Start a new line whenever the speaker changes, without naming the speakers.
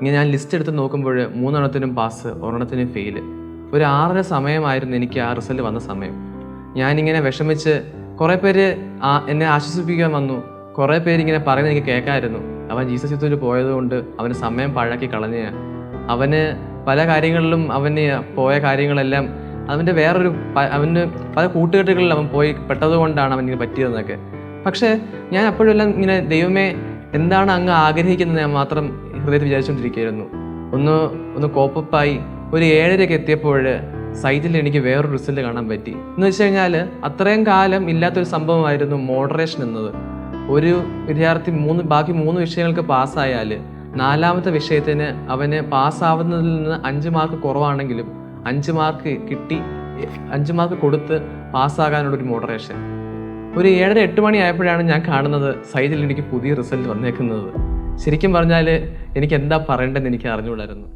ഇങ്ങനെ ഞാൻ ലിസ്റ്റ് എടുത്ത് നോക്കുമ്പോൾ 3 പാസ്, ഒരെണ്ണത്തിനും ഫെയില്. ഒരു 6:30 സമയമായിരുന്നു എനിക്ക് ആ റിസൾട്ട് വന്ന സമയം. ഞാനിങ്ങനെ വിഷമിച്ച് കുറേ പേര് എന്നെ ആശ്വസിപ്പിക്കാൻ വന്നു. കുറേ പേര് ഇങ്ങനെ പറയുന്നത് എനിക്ക് കേൾക്കാമായിരുന്നു. അവൻ ജീസസ് യൂത്തിൽ പോയതുകൊണ്ട് അവന് സമയം പാഴാക്കി കളഞ്ഞ, അവന് പല കാര്യങ്ങളിലും അവന് പോയ കാര്യങ്ങളെല്ലാം അവൻ്റെ അവന് പല കൂട്ടുകെട്ടുകളിൽ അവൻ പോയി പെട്ടതുകൊണ്ടാണ് അവനിങ്ങനെ പറ്റിയതെന്നൊക്കെ. പക്ഷേ ഞാൻ അപ്പോഴെല്ലാം ഇങ്ങനെ ദൈവമേ എന്താണ് അങ്ങ് ആഗ്രഹിക്കുന്നത് ഞാൻ മാത്രം ഹൃദയത്തിൽ വിചാരിച്ചുകൊണ്ടിരിക്കുകയായിരുന്നു. ഒന്ന് കോപ്പപ്പായി ഒരു 7:30 എത്തിയപ്പോൾ സൈറ്റിൽ എനിക്ക് വേറൊരു റിസൾട്ട് കാണാൻ പറ്റി. എന്ന് വെച്ച് കഴിഞ്ഞാൽ അത്രയും കാലം ഇല്ലാത്തൊരു സംഭവമായിരുന്നു മോഡറേഷൻ എന്നത്. ഒരു വിദ്യാർത്ഥി ബാക്കി 3 വിഷയങ്ങൾക്ക് പാസ്സായാൽ 4ാമത്തെ വിഷയത്തിന് അവന് പാസ്സാവുന്നതിൽ നിന്ന് 5 മാർക്ക് കുറവാണെങ്കിലും 5 മാർക്ക് കിട്ടി, 5 മാർക്ക് കൊടുത്ത് പാസ്സാകാനുള്ളൊരു മോഡറേഷൻ. ഒരു 7:30-8 മണി ആയപ്പോഴാണ് ഞാൻ കാണുന്നത് സൈറ്റിൽ എനിക്ക് പുതിയ റിസൾട്ട് വന്നേക്കുന്നത്. ശരിക്കും പറഞ്ഞാൽ എനിക്ക് എന്താ പറയേണ്ടതെന്ന് എനിക്ക് അറിഞ്ഞുകൂടായിരുന്നു.